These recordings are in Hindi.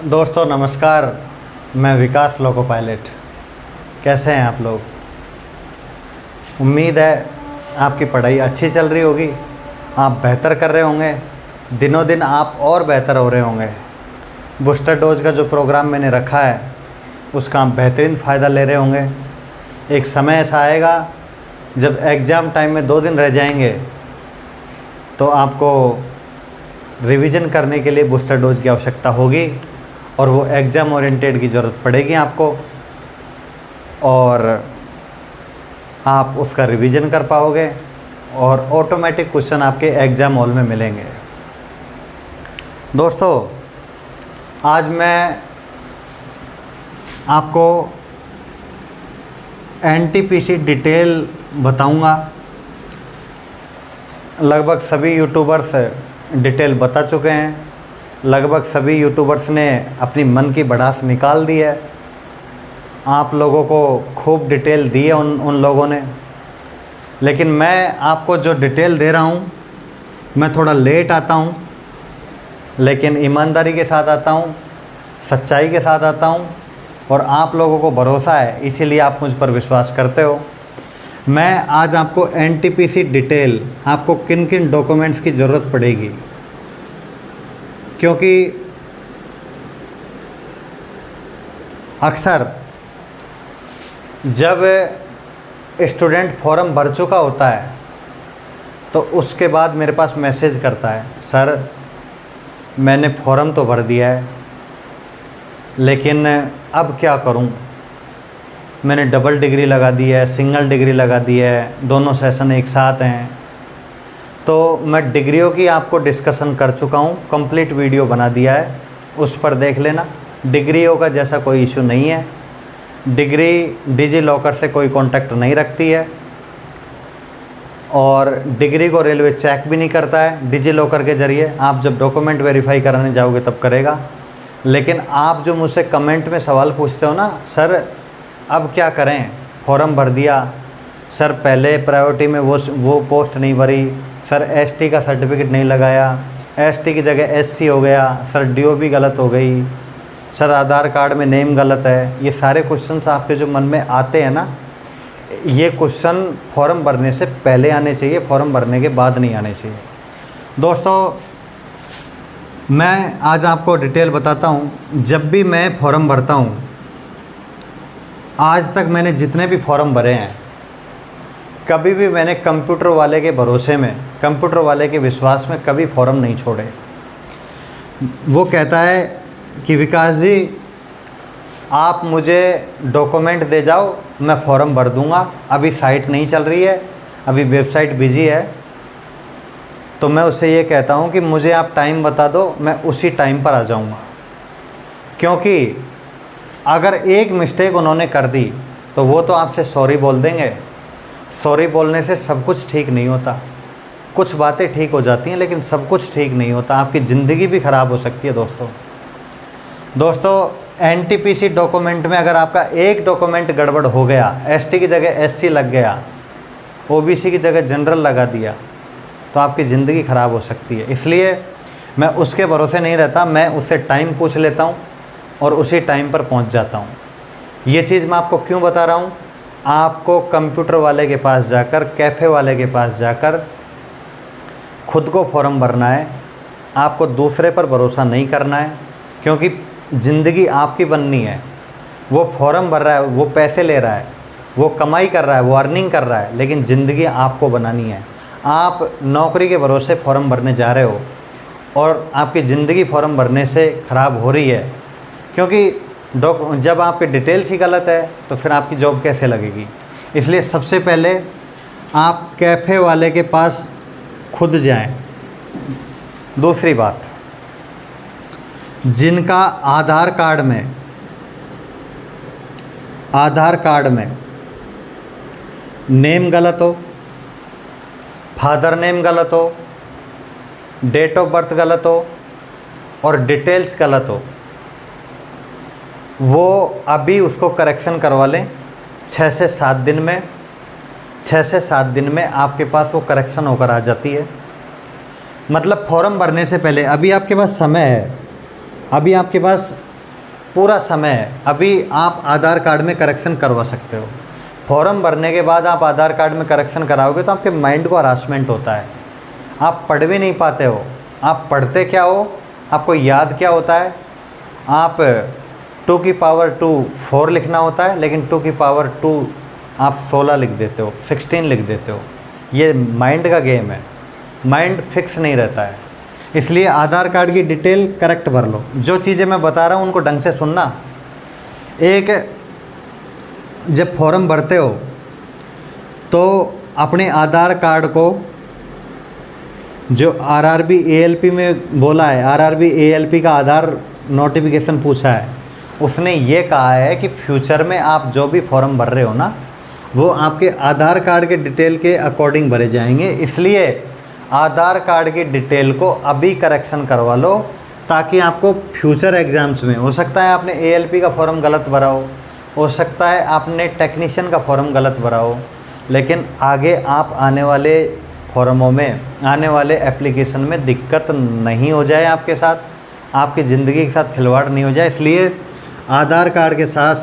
दोस्तों नमस्कार, मैं विकास लोको पायलट। कैसे हैं आप लोग? उम्मीद है आपकी पढ़ाई अच्छी चल रही होगी, आप बेहतर कर रहे होंगे, दिनों दिन आप और बेहतर हो रहे होंगे। बूस्टर डोज का जो प्रोग्राम मैंने रखा है उसका आप बेहतरीन फ़ायदा ले रहे होंगे। एक समय ऐसा आएगा जब एग्ज़ाम टाइम में 2 दिन रह जाएंगे तो आपको रिवीजन करने के लिए बूस्टर डोज की आवश्यकता होगी और वो एग्ज़ाम ओरिएंटेड की ज़रूरत पड़ेगी आपको, और आप उसका रिवीजन कर पाओगे और ऑटोमेटिक क्वेश्चन आपके एग्ज़ाम हॉल में मिलेंगे। दोस्तों, आज मैं आपको एनटीपीसी डिटेल बताऊंगा। लगभग सभी यूट्यूबर्स डिटेल बता चुके हैं, लगभग सभी यूट्यूबर्स ने अपनी मन की भड़ास निकाल दी है। आप लोगों को खूब डिटेल दी है उन लोगों ने, लेकिन मैं आपको जो डिटेल दे रहा हूँ मैं थोड़ा लेट आता हूँ, लेकिन ईमानदारी के साथ आता हूँ, सच्चाई के साथ आता हूँ, और आप लोगों को भरोसा है इसीलिए आप मुझ पर विश्वास करते हो। मैं आज आपको एनटीपीसी डिटेल, आपको किन किन डॉक्यूमेंट्स की ज़रूरत पड़ेगी, क्योंकि अक्सर जब स्टूडेंट फॉर्म भर चुका होता है तो उसके बाद मेरे पास मैसेज करता है, सर मैंने फॉर्म तो भर दिया है लेकिन अब क्या करूं, मैंने डबल डिग्री लगा दी है, सिंगल डिग्री लगा दी है, दोनों सेशन एक साथ हैं। तो मैं डिग्रियों की आपको डिस्कशन कर चुका हूँ, कंप्लीट वीडियो बना दिया है, उस पर देख लेना। डिग्रियों का जैसा कोई इशू नहीं है, डिग्री डिजी लॉकर से कोई कांटेक्ट नहीं रखती है और डिग्री को रेलवे चेक भी नहीं करता है। डिजी लॉकर के ज़रिए आप जब डॉक्यूमेंट वेरीफाई कराने जाओगे तब करेगा। लेकिन आप जो मुझसे कमेंट में सवाल पूछते हो ना, सर अब क्या करें, फॉर्म भर दिया, सर पहले प्रायोरिटी में वो पोस्ट नहीं भरी, सर एसटी का सर्टिफिकेट नहीं लगाया, एसटी की जगह एससी हो गया, सर डीओबी गलत हो गई, सर आधार कार्ड में नेम गलत है। ये सारे क्वेश्चंस आपके जो मन में आते हैं ना, ये क्वेश्चन फॉर्म भरने से पहले आने चाहिए, फॉर्म भरने के बाद नहीं आने चाहिए। दोस्तों, मैं आज आपको डिटेल बताता हूँ। जब भी मैं फॉर्म भरता हूँ, आज तक मैंने जितने भी फॉर्म भरे हैं, कभी भी मैंने कंप्यूटर वाले के भरोसे में, कंप्यूटर वाले के विश्वास में कभी फॉर्म नहीं छोड़े। वो कहता है कि विकास जी आप मुझे डॉक्यूमेंट दे जाओ, मैं फॉर्म भर दूंगा, अभी साइट नहीं चल रही है, अभी वेबसाइट बिजी है। तो मैं उससे ये कहता हूँ कि मुझे आप टाइम बता दो, मैं उसी टाइम पर आ जाऊँगा। क्योंकि अगर एक मिस्टेक उन्होंने कर दी तो वो तो आपसे सॉरी बोल देंगे। सॉरी बोलने से सब कुछ ठीक नहीं होता, कुछ बातें ठीक हो जाती हैं लेकिन सब कुछ ठीक नहीं होता, आपकी ज़िंदगी भी ख़राब हो सकती है। दोस्तों एनटीपीसी डॉक्यूमेंट में अगर आपका एक डॉक्यूमेंट गड़बड़ हो गया, एसटी की जगह एससी लग गया, ओबीसी की जगह जनरल लगा दिया, तो आपकी ज़िंदगी ख़राब हो सकती है। इसलिए मैं उसके भरोसे नहीं रहता, मैं उससे टाइम पूछ लेता हूँ और उसी टाइम पर पहुँच जाता हूँ। ये चीज़ मैं आपको क्यों बता रहा हूँ, आपको कंप्यूटर वाले के पास जाकर, कैफ़े वाले के पास जाकर खुद को फॉर्म भरना है, आपको दूसरे पर भरोसा नहीं करना है, क्योंकि ज़िंदगी आपकी बननी है। वो फॉर्म भर रहा है, वो पैसे ले रहा है, वो कमाई कर रहा है, वो अर्निंग कर रहा है, लेकिन ज़िंदगी आपको बनानी है। आप नौकरी के भरोसे फॉर्म भरने जा रहे हो और आपकी ज़िंदगी फॉर्म भरने से ख़राब हो रही है, क्योंकि जब आपकी डिटेल्स ही गलत है तो फिर आपकी जॉब कैसे लगेगी। इसलिए सबसे पहले आप कैफ़े वाले के पास खुद जाएं। दूसरी बात, जिनका आधार कार्ड में नेम गलत हो, फादर नेम गलत हो, डेट ऑफ बर्थ गलत हो और डिटेल्स गलत हो, वो अभी उसको करेक्शन करवा लें। 6 से 7 दिन में 6 से 7 दिन में आपके पास वो करेक्शन होकर आ जाती है। मतलब फॉर्म भरने से पहले अभी आपके पास समय है, अभी आपके पास पूरा समय है, अभी आप आधार कार्ड में करेक्शन करवा सकते हो। फॉर्म भरने के बाद आप आधार कार्ड में करेक्शन कराओगे तो आपके माइंड को हरासमेंट होता है, आप पढ़ भी नहीं पाते हो। आप पढ़ते क्या हो, आपको याद क्या होता है, आप 2 की पावर 2 4 लिखना होता है, लेकिन 2 की पावर 2 आप 16 लिख देते हो, 16 लिख देते हो। ये माइंड का गेम है, माइंड फिक्स नहीं रहता है। इसलिए आधार कार्ड की डिटेल करेक्ट भर लो। जो चीज़ें मैं बता रहा हूँ उनको ढंग से सुनना। एक, जब फॉर्म भरते हो तो अपने आधार कार्ड को, जो आरआरबी एएलपी में बोला है, आरआरबी एएलपी का आधार नोटिफिकेशन पूछा है, उसने ये कहा है कि फ्यूचर में आप जो भी फॉर्म भर रहे हो ना, वो आपके आधार कार्ड के डिटेल के अकॉर्डिंग भरे जाएंगे। इसलिए आधार कार्ड की डिटेल को अभी करेक्शन करवा लो, ताकि आपको फ्यूचर एग्ज़ाम्स में, हो सकता है आपने एएलपी का फॉर्म गलत भरा हो सकता है आपने टेक्नीशियन का फॉर्म गलत भरा हो, लेकिन आगे आप आने वाले फॉर्मों में, आने वाले एप्लीकेशन में दिक्कत नहीं हो जाए आपके साथ, आपकी ज़िंदगी के साथ खिलवाड़ नहीं हो जाए। इसलिए आधार कार्ड के साथ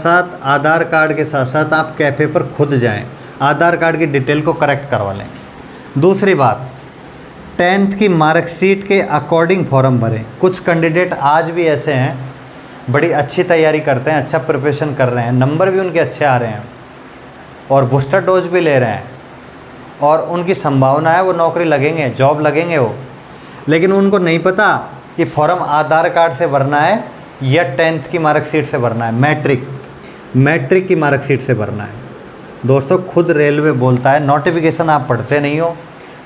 साथ आप कैफ़े पर खुद जाएं, आधार कार्ड की डिटेल को करेक्ट करवा लें। दूसरी बात, 10th की मार्कशीट के अकॉर्डिंग फॉर्म भरें। कुछ कैंडिडेट आज भी ऐसे हैं, बड़ी अच्छी तैयारी करते हैं, अच्छा प्रिपरेशन कर रहे हैं, नंबर भी उनके अच्छे आ रहे हैं और बूस्टर डोज भी ले रहे हैं और उनकी संभावना है वो नौकरी लगेंगे, जॉब लगेंगे वो, लेकिन उनको नहीं पता कि फॉर्म आधार कार्ड से भरना है या 10th की मार्कशीट से भरना है, मैट्रिक की मार्कशीट से भरना है। दोस्तों खुद रेलवे बोलता है, नोटिफिकेशन आप पढ़ते नहीं हो,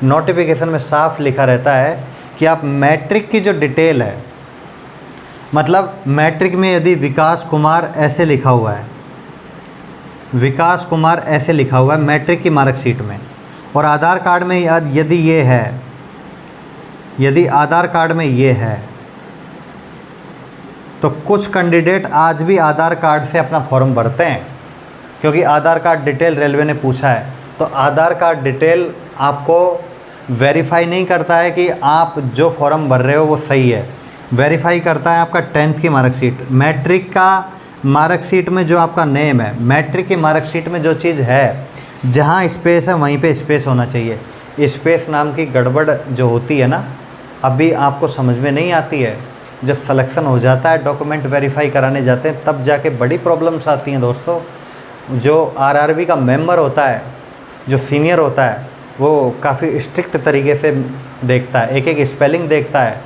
नोटिफिकेशन में साफ लिखा रहता है कि आप मैट्रिक की जो डिटेल है, मतलब मैट्रिक में यदि विकास कुमार ऐसे लिखा हुआ है, विकास कुमार ऐसे लिखा हुआ है मैट्रिक की मार्कशीट में, और आधार कार्ड में यदि ये है, यदि आधार कार्ड में ये है, तो कुछ कैंडिडेट आज भी आधार कार्ड से अपना फॉर्म भरते हैं, क्योंकि आधार कार्ड डिटेल रेलवे ने पूछा है। तो आधार कार्ड डिटेल आपको वेरीफाई नहीं करता है कि आप जो फॉर्म भर रहे हो वो सही है, वेरीफाई करता है आपका 10th की मार्कशीट। मैट्रिक का मार्कशीट में जो आपका नेम है, मैट्रिक की मार्कशीट में जो चीज़ है, जहाँ स्पेस है वहीं पे स्पेस होना चाहिए। स्पेस नाम की गड़बड़ जो होती है ना, अभी आपको समझ में नहीं आती है। जब सिलेक्शन हो जाता है, डॉक्यूमेंट वेरीफाई कराने जाते हैं, तब जाके बड़ी प्रॉब्लम्स आती हैं दोस्तों। जो आरआरबी का मेंबर होता है, जो सीनियर होता है, वो काफ़ी स्ट्रिक्ट तरीके से देखता है, एक एक स्पेलिंग देखता है,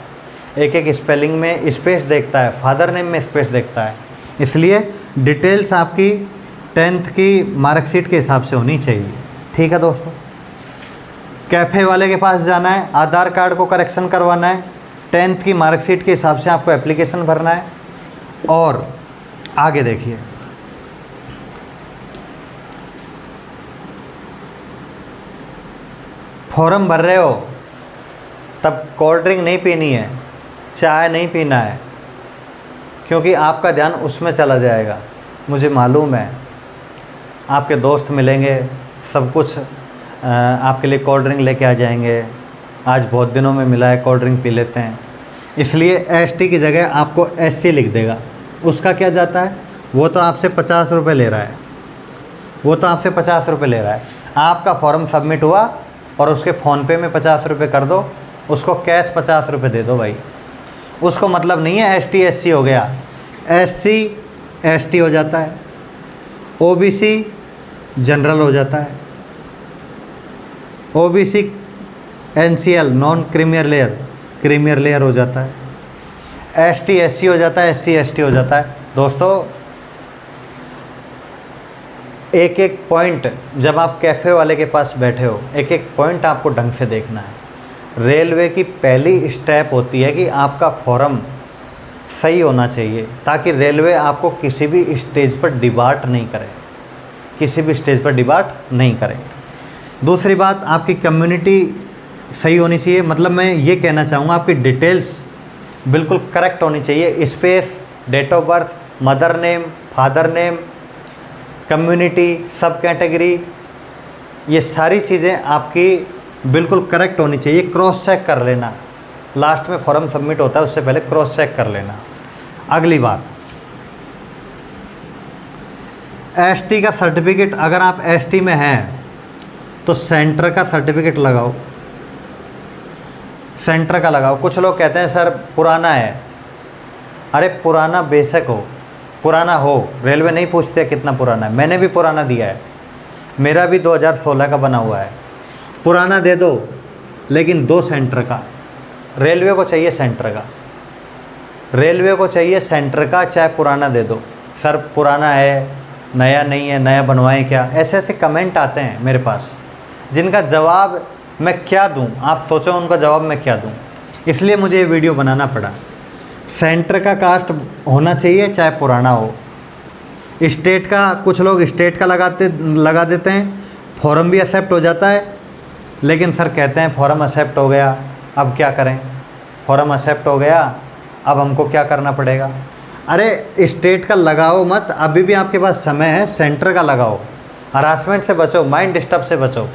एक एक स्पेलिंग में स्पेस देखता है, फादर नेम में स्पेस देखता है। इसलिए डिटेल्स आपकी 10th की मार्कशीट के हिसाब से होनी चाहिए। ठीक है दोस्तों, कैफ़े वाले के पास जाना है, आधार कार्ड को करेक्शन करवाना है, 10th की मार्कशीट के हिसाब से आपको एप्लीकेशन भरना है। और आगे देखिए, फॉर्म भर रहे हो तब कोल्ड ड्रिंक नहीं पीनी है, चाय नहीं पीना है, क्योंकि आपका ध्यान उसमें चला जाएगा। मुझे मालूम है आपके दोस्त मिलेंगे, सब कुछ आपके लिए कोल्ड ड्रिंक लेके आ जाएंगे, आज बहुत दिनों में मिला है, कोल्ड ड्रिंक पी लेते हैं। इसलिए एसटी की जगह आपको एससी लिख देगा। उसका क्या जाता है, वो तो आपसे 50 रुपये ले रहा है, वो तो आपसे 50 रुपये ले रहा है। आपका फॉर्म सबमिट हुआ और उसके फ़ोनपे में 50 रुपये कर दो, उसको कैश 50 रुपये दे दो भाई। उसको मतलब नहीं है एसटी एससी हो गया, एससी एसटी हो जाता है, ओबीसी जनरल हो जाता है, ओबीसी एनसीएल नॉन क्रीमियर लेयर हो जाता है, एसटी एससी हो जाता है, एससी एसटी हो जाता है। दोस्तों एक एक पॉइंट, जब आप कैफ़े वाले के पास बैठे हो, एक एक पॉइंट आपको ढंग से देखना है। रेलवे की पहली स्टेप होती है कि आपका फॉर्म सही होना चाहिए, ताकि रेलवे आपको किसी भी स्टेज पर डिबार्ट नहीं करे, किसी भी स्टेज पर डिबार्ट नहीं करे। दूसरी बात, आपकी कम्युनिटी सही होनी चाहिए, मतलब मैं ये कहना चाहूँगा आपकी डिटेल्स बिल्कुल करेक्ट होनी चाहिए। Space, date of birth, mother name, father name, community, sub category, ये सारी चीज़ें आपकी बिल्कुल करेक्ट होनी चाहिए। क्रॉस चेक कर लेना, लास्ट में फॉर्म सबमिट होता है उससे पहले क्रॉस चेक कर लेना। अगली बात, एसटी का सर्टिफिकेट, अगर आप एसटी में हैं तो सेंटर का सर्टिफिकेट लगाओ, सेंटर का लगाओ। कुछ लोग कहते हैं सर पुराना है, अरे पुराना बेशक हो, पुराना हो, रेलवे नहीं पूछते कितना पुराना है। मैंने भी पुराना दिया है, मेरा भी 2016 का बना हुआ है। पुराना दे दो लेकिन दो सेंटर का। रेलवे को चाहिए सेंटर का, रेलवे को चाहिए सेंटर का, चाहे पुराना दे दो। सर पुराना है, नया नहीं है, नया बनवाएं क्या? ऐसे ऐसे कमेंट आते हैं मेरे पास जिनका जवाब मैं क्या दूं, आप सोचो उनका जवाब मैं क्या दूं। इसलिए मुझे ये वीडियो बनाना पड़ा। सेंटर का कास्ट होना चाहिए चाहे पुराना हो। स्टेट का, कुछ लोग स्टेट का लगा देते हैं, फॉर्म भी एक्सेप्ट हो जाता है, लेकिन सर कहते हैं फॉर्म एक्सेप्ट हो गया, अब क्या करें? फॉर्म एक्सेप्ट हो गया, अब हमको क्या करना पड़ेगा? अरे स्टेट का लगाओ मत, अभी भी आपके पास समय है, सेंटर का लगाओ। हरासमेंट से बचो, माइंड डिस्टर्ब से बचो।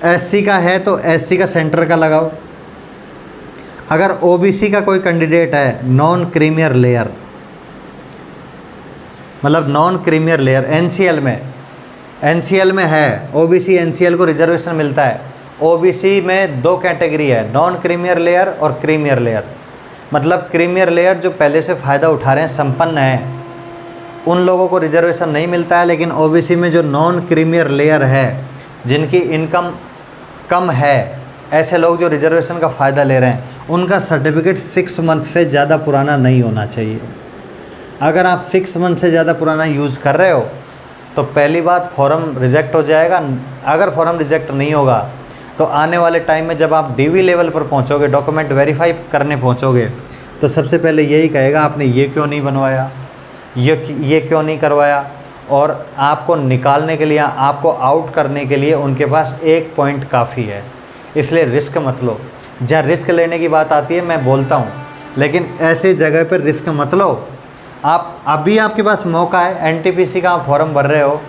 एससी का है तो एससी का सेंटर का लगाओ। अगर ओबीसी का कोई कैंडिडेट है, नॉन क्रीमियर लेयर, मतलब नॉन क्रीमियर लेयर, एनसीएल में है, ओबीसी एनसीएल को रिजर्वेशन मिलता है। ओबीसी में दो कैटेगरी है, नॉन क्रीमियर लेयर और क्रीमियर लेयर। मतलब क्रीमियर लेयर जो पहले से फ़ायदा उठा रहे हैं, संपन्न हैं, उन लोगों को रिजर्वेशन नहीं मिलता है। लेकिन ओबीसी में जो नॉन क्रीमियर लेयर है, जिनकी इनकम कम है, ऐसे लोग जो रिजर्वेशन का फ़ायदा ले रहे हैं, उनका सर्टिफिकेट 6 मंथ से ज़्यादा पुराना नहीं होना चाहिए। अगर आप 6 मंथ से ज़्यादा पुराना यूज़ कर रहे हो तो पहली बात फॉर्म रिजेक्ट हो जाएगा। अगर फॉर्म रिजेक्ट नहीं होगा तो आने वाले टाइम में जब आप डीवी लेवल पर पहुंचोगे, डॉक्यूमेंट वेरीफाई करने पहुंचोगे, तो सबसे पहले यही कहेगा आपने ये क्यों नहीं बनवाया, ये क्यों नहीं करवाया। और आपको निकालने के लिए, आपको आउट करने के लिए उनके पास एक पॉइंट काफ़ी है। इसलिए रिस्क मत लो। जहाँ रिस्क लेने की बात आती है मैं बोलता हूँ, लेकिन ऐसे जगह पर रिस्क मत लो। आप अभी आपके पास मौका है, एनटीपीसी का आप फॉर्म भर रहे हो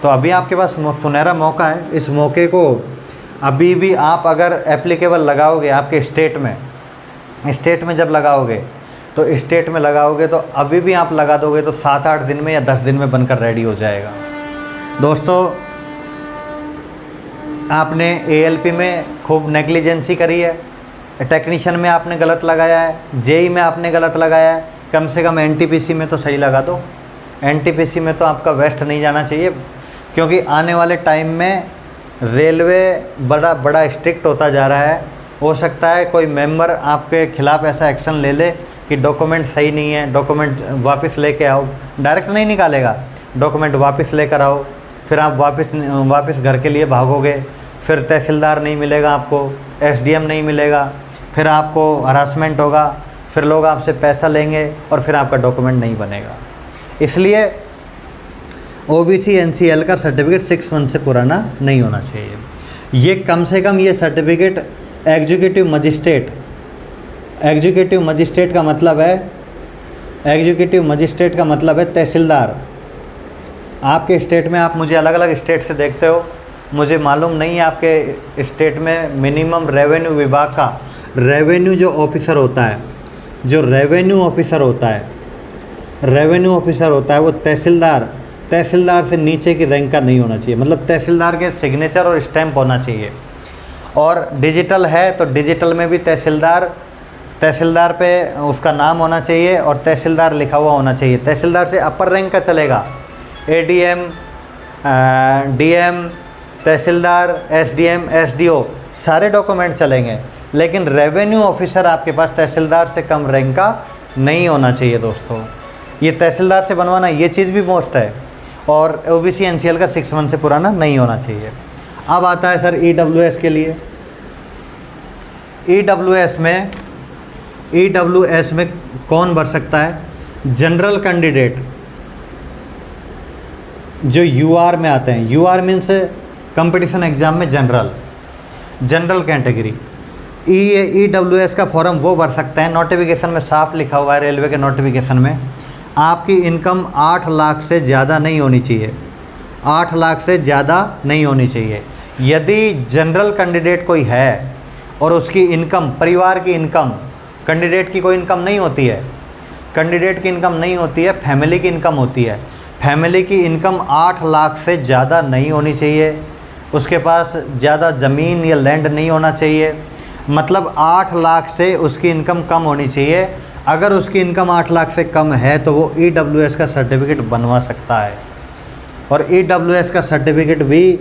तो अभी आपके पास सुनहरा मौका है। इस मौके को अभी भी आप अगर एप्लीकेबल लगाओगे आपके स्टेट में जब लगाओगे तो स्टेट में लगाओगे तो अभी भी आप लगा दोगे तो 7-8 दिन में या 10 दिन में बनकर रेडी हो जाएगा। दोस्तों, आपने एएलपी में खूब नेग्लिजेंसी करी है, टेक्नीशियन में आपने गलत लगाया है, जेई में आपने गलत लगाया है, कम से कम एनटीपीसी में तो सही लगा दो। एनटीपीसी में तो आपका वेस्ट नहीं जाना चाहिए, क्योंकि आने वाले टाइम में रेलवे बड़ा स्ट्रिक्ट होता जा रहा है। हो सकता है कोई मेंबर आपके खिलाफ़ ऐसा एक्शन ले ले कि डॉक्यूमेंट सही नहीं है, डॉक्यूमेंट वापस लेके आओ। डायरेक्ट नहीं निकालेगा, डॉक्यूमेंट वापस लेकर आओ, फिर आप वापस घर के लिए भागोगे, फिर तहसीलदार नहीं मिलेगा आपको, एसडीएम नहीं मिलेगा, फिर आपको हरासमेंट होगा, फिर लोग आपसे पैसा लेंगे और फिर आपका डॉक्यूमेंट नहीं बनेगा। इसलिए ओबीसी एनसीएल का सर्टिफिकेट 6 मंथ से पुराना नहीं होना चाहिए। ये कम से कम ये सर्टिफिकेट एग्जीक्यूटिव मजिस्ट्रेट का मतलब है तहसीलदार। आपके स्टेट में, आप मुझे अलग अलग स्टेट से देखते हो, मुझे मालूम नहीं है आपके स्टेट में मिनिमम रेवेन्यू विभाग का रेवेन्यू जो ऑफिसर होता है, रेवेन्यू ऑफिसर होता है वो तहसीलदार से नीचे की रैंक का नहीं होना चाहिए। मतलब तहसीलदार के सिग्नेचर और स्टैंप होना चाहिए। और डिजिटल है तो डिजिटल में भी तहसीलदार पे उसका नाम होना चाहिए और तहसीलदार लिखा हुआ होना चाहिए। तहसीलदार से अपर रैंक का चलेगा, एडीएम, डीएम, तहसीलदार, एसडीएम, एसडीओ, सारे डॉक्यूमेंट चलेंगे। लेकिन रेवेन्यू ऑफिसर आपके पास तहसीलदार से कम रैंक का नहीं होना चाहिए। दोस्तों, ये तहसीलदार से बनवाना ये चीज़ भी मोस्ट है। और ओबीसी एनसीएल का 6 मंथ से पुराना नहीं होना चाहिए। अब आता है सर ईडब्ल्यूएस के लिए। ईडब्ल्यूएस में कौन भर सकता है? जनरल कैंडिडेट जो यूआर में आते हैं। यूआर मीन्स कंपटीशन एग्जाम में जनरल कैटेगरी। ईडब्ल्यूएस का फॉर्म वो भर सकते हैं, नोटिफिकेशन में साफ लिखा हुआ है, रेलवे के नोटिफिकेशन में, आपकी इनकम 8 लाख से ज़्यादा नहीं होनी चाहिए। 8 लाख से ज़्यादा नहीं होनी चाहिए। यदि जनरल कैंडिडेट कोई है और उसकी इनकम, परिवार की इनकम, कैंडिडेट की कोई इनकम नहीं होती है, कैंडिडेट की इनकम नहीं होती है, फैमिली की इनकम होती है। फैमिली की इनकम 8 लाख से ज़्यादा नहीं होनी चाहिए, उसके पास ज़्यादा ज़मीन या लैंड नहीं होना चाहिए, मतलब 8 लाख से उसकी इनकम कम होनी चाहिए। अगर उसकी इनकम 8 लाख से कम है तो वो EWS का सर्टिफिकेट बनवा सकता है। और EWS का सर्टिफिकेट भी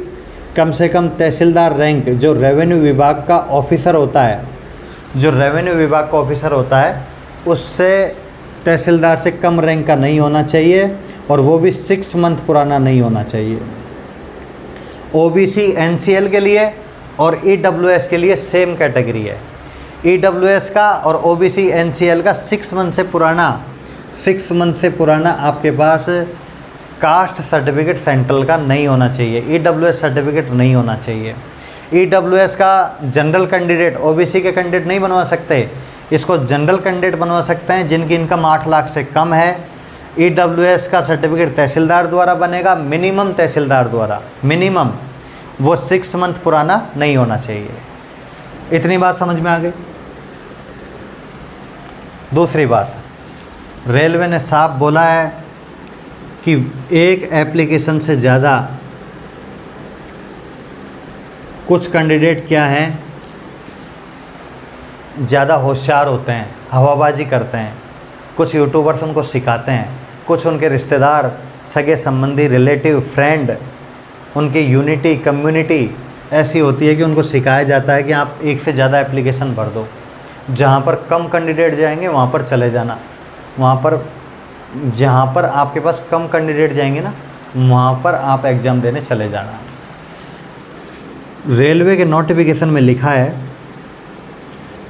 कम से कम तहसीलदार रैंक, जो रेवेन्यू विभाग का ऑफिसर होता है, जो रेवेन्यू विभाग का ऑफिसर होता है उससे तहसीलदार से कम रैंक का नहीं होना चाहिए, और वो भी 6 मंथ पुराना नहीं होना चाहिए। OBC NCL के लिए और EWS के लिए सेम कैटेगरी है। EWS का और OBC NCL का 6 मंथ से पुराना आपके पास कास्ट सर्टिफिकेट सेंट्रल का नहीं होना चाहिए, EWS सर्टिफिकेट नहीं होना चाहिए। EWS का जनरल कैंडिडेट OBC के कैंडिडेट नहीं बनवा सकते, इसको जनरल कैंडिडेट बनवा सकते हैं जिनकी इनकम 8 लाख से कम है। EWS का सर्टिफिकेट तहसीलदार द्वारा बनेगा, मिनिमम तहसीलदार द्वारा, मिनिमम वो 6 मंथ पुराना नहीं होना चाहिए। इतनी बात समझ में आ गई। दूसरी बात, रेलवे ने साफ बोला है कि एक एप्लीकेशन से ज़्यादा, कुछ कैंडिडेट क्या हैं, ज़्यादा होशियार होते हैं, हवाबाजी करते हैं, कुछ यूट्यूबर्स उनको सिखाते हैं, कुछ उनके रिश्तेदार, सगे संबंधी, रिलेटिव, फ्रेंड, उनकी यूनिटी, कम्युनिटी ऐसी होती है कि उनको सिखाया जाता है कि आप एक से ज़्यादा एप्लीकेशन भर दो, जहाँ पर कम कैंडिडेट जाएंगे वहाँ पर चले जाना, वहाँ पर जहाँ पर आपके पास कम कैंडिडेट जाएंगे ना वहाँ पर आप एग्ज़ाम देने चले जाना। रेलवे के नोटिफिकेशन में लिखा है,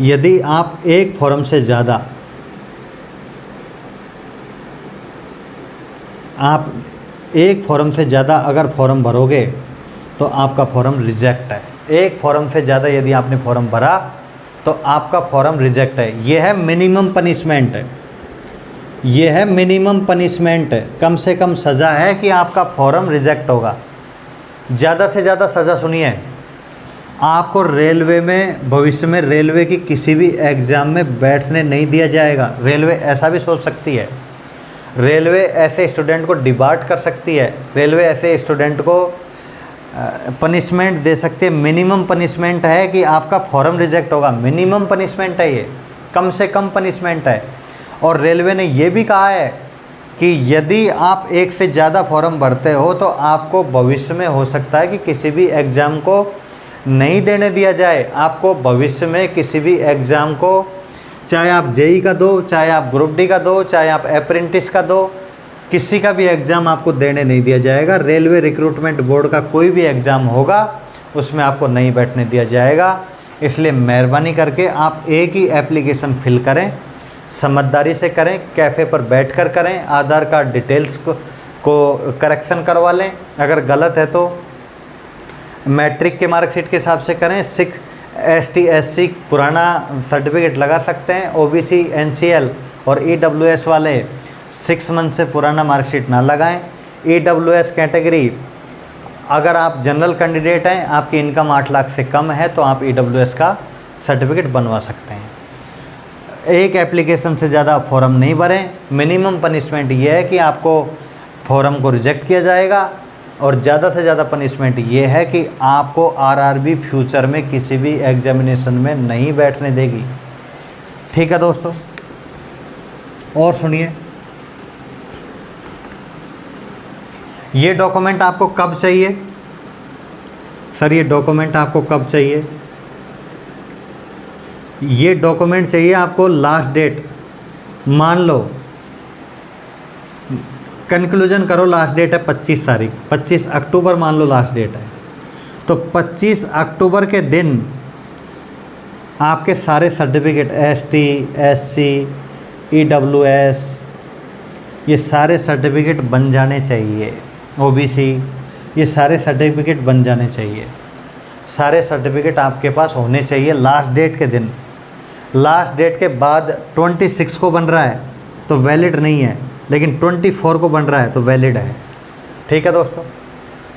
यदि आप एक फॉर्म से ज़्यादा, आप एक फॉर्म से ज़्यादा अगर फॉर्म भरोगे तो आपका फॉर्म रिजेक्ट है। एक फॉर्म से ज़्यादा यदि आपने फॉर्म भरा तो आपका फॉर्म रिजेक्ट है। यह है मिनिमम पनिशमेंट, ये है मिनिमम पनिशमेंट। कम से कम सज़ा है कि आपका फॉर्म रिजेक्ट होगा। ज़्यादा से ज़्यादा सज़ा सुनिए, आपको रेलवे में, भविष्य में रेलवे की किसी भी एग्ज़ाम में बैठने नहीं दिया जाएगा। रेलवे ऐसा भी सोच सकती है, रेलवे ऐसे स्टूडेंट को डिबार्ट कर सकती है, रेलवे ऐसे स्टूडेंट को पनिशमेंट दे सकती है। मिनिमम पनिशमेंट है कि आपका फॉर्म रिजेक्ट होगा, मिनिमम पनिशमेंट है, ये कम से कम पनिशमेंट है। और रेलवे ने ये भी कहा है कि यदि आप एक से ज़्यादा फॉर्म भरते हो तो आपको भविष्य में हो सकता है कि किसी भी एग्ज़ाम को नहीं देने दिया जाए। आपको भविष्य में किसी भी एग्ज़ाम को, चाहे आप JEE का दो, चाहे आप ग्रुप D का दो, चाहे आप अप्रेंटिस का दो, किसी का भी एग्ज़ाम आपको देने नहीं दिया जाएगा। रेलवे रिक्रूटमेंट बोर्ड का कोई भी एग्ज़ाम होगा उसमें आपको नहीं बैठने दिया जाएगा। इसलिए मेहरबानी करके आप एक ही एप्लीकेशन फिल करें, समझदारी से करें, कैफ़े पर बैठकर करें, आधार कार्ड डिटेल्स को करेक्शन करवा लें, अगर गलत है तो मैट्रिक के मार्कशीट के हिसाब से करें। 6 ST SC पुराना सर्टिफिकेट लगा सकते हैं। OBC NCL और EWS वाले 6 मंथ से पुराना मार्कशीट ना लगाएं। EWS कैटेगरी, अगर आप जनरल कैंडिडेट हैं, आपकी इनकम 8 लाख से कम है तो आप EWS का सर्टिफिकेट बनवा सकते हैं। एक एप्लीकेशन से ज़्यादा फॉर्म नहीं भरें। मिनिमम पनिशमेंट ये है कि आपको फॉर्म को रिजेक्ट किया जाएगा, और ज़्यादा से ज़्यादा पनिशमेंट ये है कि आपको RRB फ्यूचर में किसी भी एग्जामिनेशन में नहीं बैठने देगी। ठीक है दोस्तों, और सुनिए, ये डॉक्यूमेंट आपको कब चाहिए? सर ये डॉक्यूमेंट आपको कब चाहिए? ये डॉक्यूमेंट चाहिए आपको लास्ट डेट, मान लो कंक्लूजन करो, लास्ट डेट है 25 तारीख, 25 अक्टूबर मान लो लास्ट डेट है, तो 25 अक्टूबर के दिन आपके सारे सर्टिफिकेट ST SC EWS ये सारे सर्टिफिकेट बन जाने चाहिए। OBC ये सारे सर्टिफिकेट बन जाने चाहिए। सारे सर्टिफिकेट आपके पास होने चाहिए लास्ट डेट के दिन। लास्ट डेट के बाद 26 को बन रहा है तो वैलिड नहीं है, लेकिन 24 को बन रहा है तो वैलिड है। ठीक है दोस्तों,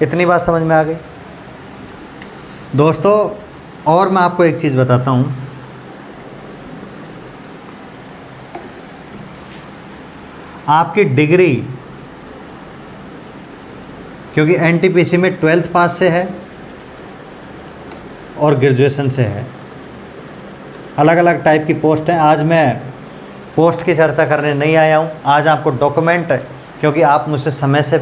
इतनी बात समझ में आ गई। दोस्तों और मैं आपको एक चीज़ बताता हूँ, आपकी डिग्री क्योंकि एनटीपीसी में 12th पास से है और ग्रेजुएशन से है। अलग अलग टाइप की पोस्ट हैं। आज मैं पोस्ट की चर्चा करने नहीं आया हूँ, आज आपको डॉक्यूमेंट, क्योंकि आप मुझसे समय से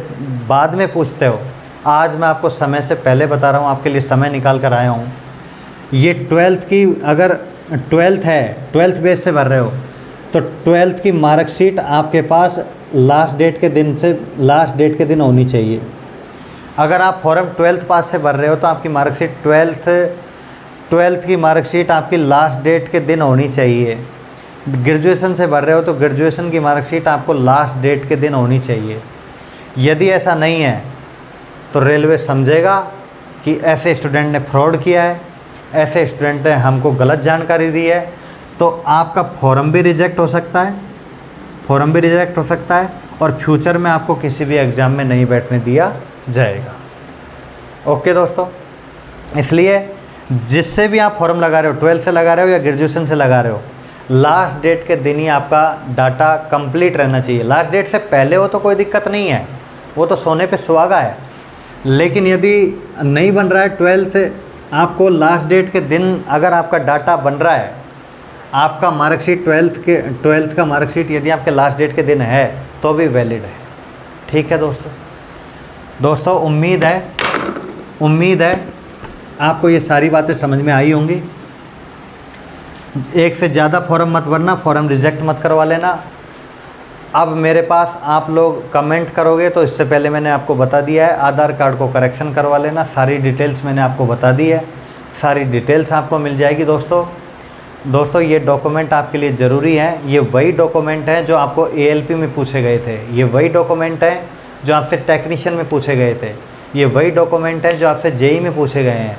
बाद में पूछते हो, आज मैं आपको समय से पहले बता रहा हूँ, आपके लिए समय निकाल कर आया हूँ। ये 12th की, अगर 12th है, 12th बेस से भर रहे हो तो 12th की मार्कशीट आपके पास लास्ट डेट के दिन होनी चाहिए। अगर आप फॉर्म 12th पास से भर रहे हो तो आपकी मार्कशीट 12th की मार्कशीट आपकी लास्ट डेट के दिन होनी चाहिए। ग्रेजुएशन से भर रहे हो तो ग्रेजुएशन की मार्कशीट आपको लास्ट डेट के दिन होनी चाहिए। यदि ऐसा नहीं है तो रेलवे समझेगा कि ऐसे स्टूडेंट ने फ्रॉड किया है, ऐसे स्टूडेंट ने हमको गलत जानकारी दी है, तो आपका फॉर्म भी रिजेक्ट हो सकता है, और फ्यूचर में आपको किसी भी एग्ज़ाम में नहीं बैठने दिया जाएगा। ओके दोस्तों, इसलिए जिससे भी आप फॉर्म लगा रहे हो, 12th से लगा रहे हो या ग्रेजुएशन से लगा रहे हो, लास्ट डेट के दिन ही आपका डाटा कंप्लीट रहना चाहिए। लास्ट डेट से पहले हो तो कोई दिक्कत नहीं है, वो तो सोने पे सुहागा है। लेकिन यदि नहीं बन रहा है 12th, आपको लास्ट डेट के दिन अगर आपका डाटा बन रहा है, आपका मार्कशीट 12th का मार्कशीट यदि आपके लास्ट डेट के दिन है तो भी वैलिड है। ठीक है दोस्तों, उम्मीद है आपको ये सारी बातें समझ में आई होंगी। एक से ज़्यादा फॉर्म मत भरना, फॉर्म रिजेक्ट मत करवा लेना। अब मेरे पास आप लोग कमेंट करोगे तो इससे पहले मैंने आपको बता दिया है, आधार कार्ड को करेक्शन करवा लेना। सारी डिटेल्स मैंने आपको बता दी है, सारी डिटेल्स आपको मिल जाएगी। दोस्तों ये डॉक्यूमेंट आपके लिए ज़रूरी हैं। ये वही डॉक्यूमेंट हैं जो आपको ALP में पूछे गए थे, ये वही डॉक्यूमेंट हैं जो आपसे टेक्नीशियन में पूछे गए थे, ये वही डॉक्यूमेंट हैं जो आपसे JEE में पूछे गए हैं,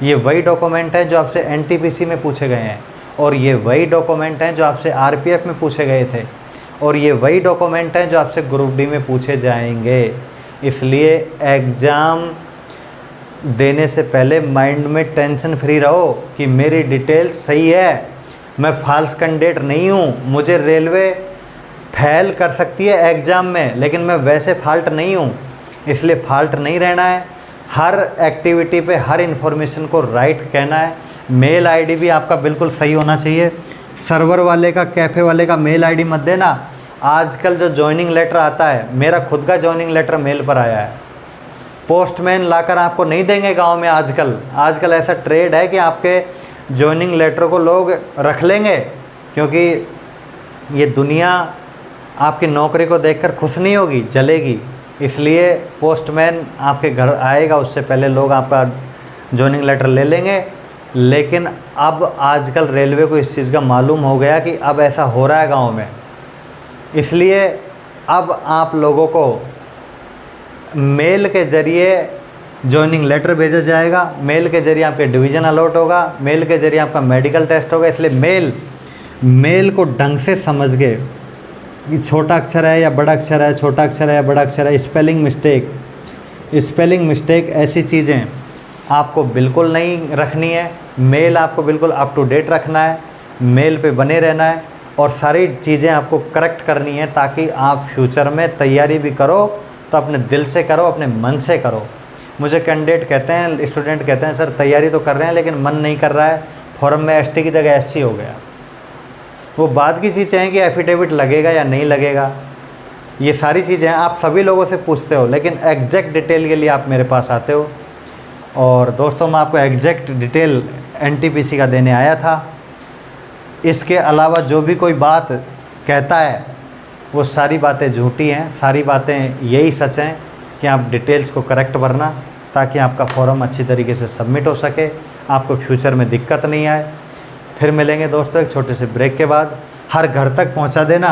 ये वही डॉक्यूमेंट हैं जो आपसे NTPC में पूछे गए हैं, और ये वही डॉक्यूमेंट हैं जो आपसे RPF में पूछे गए थे, और ये वही डॉक्यूमेंट हैं जो आपसे ग्रुप D में पूछे जाएंगे। इसलिए एग्ज़ाम देने से पहले माइंड में टेंशन फ्री रहो कि मेरी डिटेल सही है, मैं फॉल्स कैंडिडेट नहीं हूँ। मुझे रेलवे फेल कर सकती है एग्ज़ाम में, लेकिन मैं वैसे फॉल्ट नहीं हूँ, इसलिए फॉल्ट नहीं रहना है। हर एक्टिविटी पे हर इन्फॉर्मेशन को राइट कहना है। मेल आईडी भी आपका बिल्कुल सही होना चाहिए। सर्वर वाले का, कैफ़े वाले का मेल आईडी मत देना। आजकल जो जॉइनिंग लेटर आता है, मेरा खुद का जॉइनिंग लेटर मेल पर आया है, पोस्टमैन लाकर आपको नहीं देंगे गांव में। आजकल ऐसा ट्रेड है कि आपके जॉइनिंग लेटर को लोग रख लेंगे, क्योंकि ये दुनिया आपकी नौकरी को देखकर खुश नहीं होगी, जलेगी। इसलिए पोस्टमैन आपके घर आएगा, उससे पहले लोग आपका जॉइनिंग लेटर ले लेंगे। लेकिन अब आजकल रेलवे को इस चीज़ का मालूम हो गया कि अब ऐसा हो रहा है गांव में, इसलिए अब आप लोगों को मेल के ज़रिए जॉइनिंग लेटर भेजा जाएगा, मेल के ज़रिए आपके डिवीज़न अलॉट होगा, मेल के ज़रिए आपका मेडिकल टेस्ट होगा। इसलिए मेल को ढंग से समझ के कि छोटा अक्षर है या बड़ा अक्षर है, छोटा अक्षर है या बड़ा अक्षर है, स्पेलिंग मिस्टेक ऐसी चीज़ें आपको बिल्कुल नहीं रखनी है। मेल आपको बिल्कुल अप टू डेट रखना है, मेल पे बने रहना है, और सारी चीज़ें आपको करेक्ट करनी है, ताकि आप फ्यूचर में तैयारी भी करो तो अपने दिल से करो, अपने मन से करो। मुझे कैंडिडेट कहते हैं, स्टूडेंट कहते हैं, सर तैयारी तो कर रहे हैं लेकिन मन नहीं कर रहा है, फॉर्म में ST की जगह SC हो गया। वो बाद की चीज़ें हैं कि एफिडेविट लगेगा या नहीं लगेगा, ये सारी चीज़ें आप सभी लोगों से पूछते हो, लेकिन एग्जैक्ट डिटेल के लिए आप मेरे पास आते हो। और दोस्तों मैं आपको एग्जैक्ट डिटेल NTPC का देने आया था। इसके अलावा जो भी कोई बात कहता है वो सारी बातें झूठी हैं, सारी बातें यही सच हैं कि आप डिटेल्स को करेक्ट भरना, ताकि आपका फॉर्म अच्छी तरीके से सबमिट हो सके, आपको फ्यूचर में दिक्कत नहीं आए। फिर मिलेंगे दोस्तों एक छोटे से ब्रेक के बाद। हर घर तक पहुंचा देना,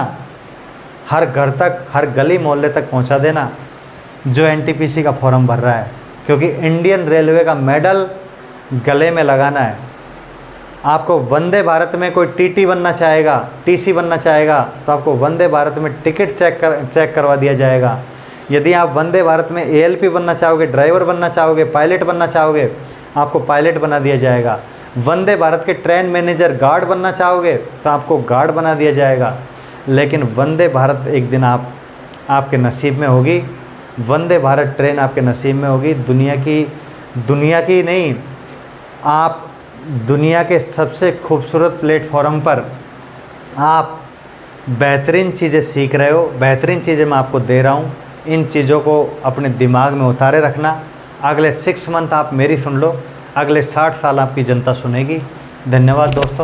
हर घर तक, हर गली मोहल्ले तक पहुंचा देना जो NTPC का फॉर्म भर रहा है, क्योंकि इंडियन रेलवे का मेडल गले में लगाना है। आपको वंदे भारत में कोई TT बनना चाहेगा, TC बनना चाहेगा, तो आपको वंदे भारत में टिकट चेक करवा दिया जाएगा। यदि आप वंदे भारत में ALP बनना चाहोगे, ड्राइवर बनना चाहोगे, पायलट बनना चाहोगे, आपको पायलट बना दिया जाएगा। वंदे भारत के ट्रेन मैनेजर, गार्ड बनना चाहोगे तो आपको गार्ड बना दिया जाएगा। लेकिन वंदे भारत एक दिन आपके नसीब में होगी, वंदे भारत ट्रेन आपके नसीब में होगी। दुनिया की नहीं, आप दुनिया के सबसे खूबसूरत प्लेटफॉर्म पर आप बेहतरीन चीज़ें सीख रहे हो, बेहतरीन चीज़ें मैं आपको दे रहा हूँ। इन चीज़ों को अपने दिमाग में उतारे रखना। अगले 6 मंथ आप मेरी सुन लो, अगले 60 साल आपकी जनता सुनेगी। धन्यवाद दोस्तों।